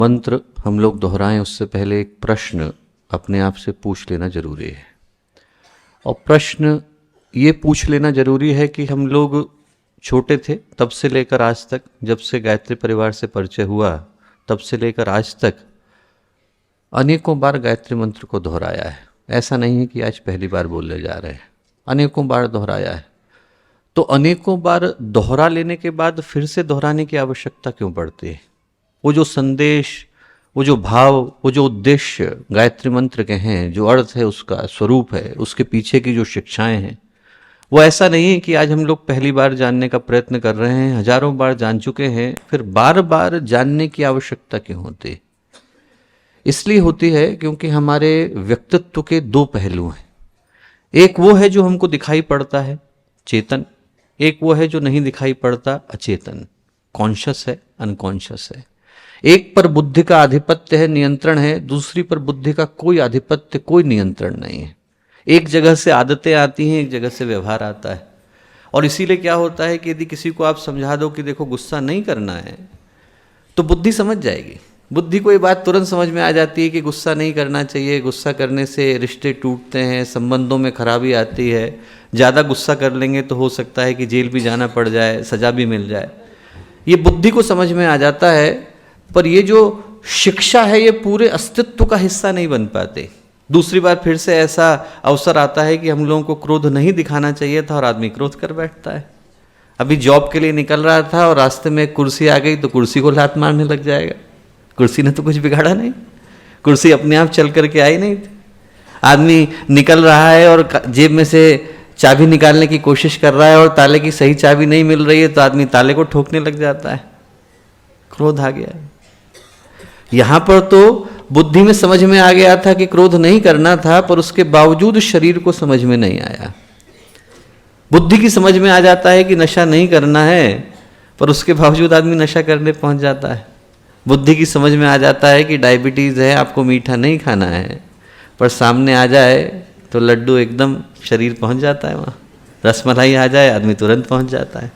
मंत्र हम लोग दोहराएं उससे पहले एक प्रश्न अपने आप से पूछ लेना जरूरी है। और प्रश्न ये पूछ लेना जरूरी है कि हम लोग छोटे थे तब से लेकर आज तक, जब से गायत्री परिवार से परिचय हुआ तब से लेकर आज तक अनेकों बार गायत्री मंत्र को दोहराया है। ऐसा नहीं है कि आज पहली बार बोलने जा रहे हैं, अनेकों बार दोहराया है। तो अनेकों बार दोहरा लेने के बाद फिर से दोहराने की आवश्यकता क्यों पड़ती है? वो जो संदेश, वो जो भाव, वो जो उद्देश्य गायत्री मंत्र के हैं, जो अर्थ है, उसका स्वरूप है, उसके पीछे की जो शिक्षाएं हैं, वो ऐसा नहीं है कि आज हम लोग पहली बार जानने का प्रयत्न कर रहे हैं, हजारों बार जान चुके हैं, फिर बार बार जानने की आवश्यकता क्यों होती? इसलिए होती है क्योंकि हमारे व्यक्तित्व के दो पहलू हैं। एक वो है जो हमको दिखाई पड़ता है, चेतन। एक वो है जो नहीं दिखाई पड़ता, अचेतन। कॉन्शियस है, अनकॉन्शियस है। एक पर बुद्धि का आधिपत्य है, नियंत्रण है, दूसरी पर बुद्धि का कोई आधिपत्य, कोई नियंत्रण नहीं है। एक जगह से आदतें आती हैं, एक जगह से व्यवहार आता है। और इसीलिए क्या होता है कि यदि किसी को आप समझा दो कि देखो गुस्सा नहीं करना है, तो बुद्धि समझ जाएगी। बुद्धि को ये बात तुरंत समझ में आ जाती है कि गुस्सा नहीं करना चाहिए, गुस्सा करने से रिश्ते टूटते हैं, संबंधों में खराबी आती है, ज़्यादा गुस्सा कर लेंगे तो हो सकता है कि जेल भी जाना पड़ जाए, सजा भी मिल जाए। ये बुद्धि को समझ में आ जाता है, पर ये जो शिक्षा है ये पूरे अस्तित्व का हिस्सा नहीं बन पाते। दूसरी बार फिर से ऐसा अवसर आता है कि हम लोगों को क्रोध नहीं दिखाना चाहिए था और आदमी क्रोध कर बैठता है। अभी जॉब के लिए निकल रहा था और रास्ते में एक कुर्सी आ गई तो कुर्सी को लात मारने लग जाएगा। कुर्सी ने तो कुछ बिगाड़ा नहीं, कुर्सी अपने आप चल करके आई नहीं थी। आदमी निकल रहा है और जेब में से चाबी निकालने की कोशिश कर रहा है और ताले की सही चाबी नहीं मिल रही है तो आदमी ताले को ठोकने लग जाता है। क्रोध आ गया। यहां पर तो बुद्धि में समझ में आ गया था कि क्रोध नहीं करना था, पर उसके बावजूद शरीर को समझ में नहीं आया। बुद्धि की समझ में आ जाता है कि नशा नहीं करना है, पर उसके बावजूद आदमी नशा करने पहुंच जाता है। बुद्धि की समझ में आ जाता है कि डायबिटीज है, आपको मीठा नहीं खाना है, पर सामने आ जाए तो लड्डू एकदम शरीर पहुंच जाता है। वहाँ रसमलाई आ जाए आदमी तुरंत पहुंच जाता है।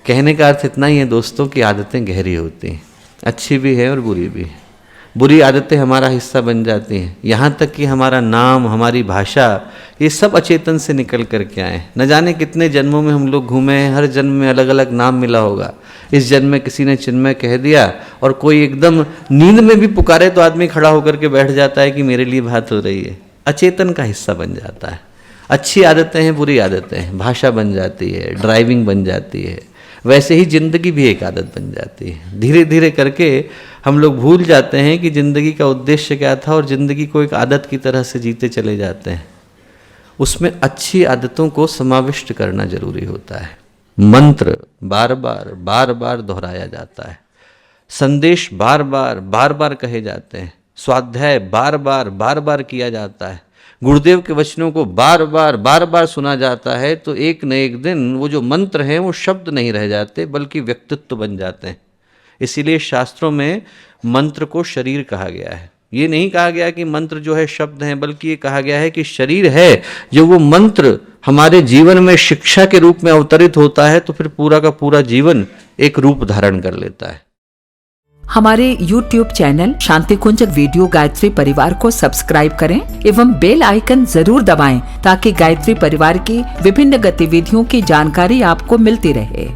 कहने का अर्थ इतना ही है दोस्तों कि आदतें गहरी होती हैं, अच्छी भी है और बुरी भी है। बुरी आदतें हमारा हिस्सा बन जाती हैं, यहाँ तक कि हमारा नाम, हमारी भाषा, ये सब अचेतन से निकल करके आए। न जाने कितने जन्मों में हम लोग घूमे हैं, हर जन्म में अलग अलग नाम मिला होगा। इस जन्म में किसी ने चिन्मय कह दिया और कोई एकदम नींद में भी पुकारे तो आदमी खड़ा होकर के बैठ जाता है कि मेरे लिए बात हो रही है। अचेतन का हिस्सा बन जाता है। अच्छी आदतें हैं, बुरी आदतें हैं, भाषा बन जाती है, ड्राइविंग बन जाती है, वैसे ही जिंदगी भी एक आदत बन जाती है। धीरे धीरे करके हम लोग भूल जाते हैं कि जिंदगी का उद्देश्य क्या था और जिंदगी को एक आदत की तरह से जीते चले जाते हैं। उसमें अच्छी आदतों को समाविष्ट करना जरूरी होता है। मंत्र बार बार दोहराया जाता है, संदेश बार बार कहे जाते हैं, स्वाध्याय बार बार किया जाता है, गुरुदेव के वचनों को बार बार सुना जाता है। तो एक न एक दिन वो जो मंत्र हैं वो शब्द नहीं रह जाते बल्कि व्यक्तित्व बन जाते हैं। इसीलिए शास्त्रों में मंत्र को शरीर कहा गया है। ये नहीं कहा गया कि मंत्र जो है शब्द हैं, बल्कि ये कहा गया है कि शरीर है जो वो मंत्र हमारे जीवन में शिक्षा के रूप में अवतरित होता है तो फिर पूरा का पूरा जीवन एक रूप धारण कर लेता है। हमारे YouTube चैनल शांति कुंज वीडियो गायत्री परिवार को सब्सक्राइब करें एवं बेल आइकन जरूर दबाएं ताकि गायत्री परिवार की विभिन्न गतिविधियों की जानकारी आपको मिलती रहे।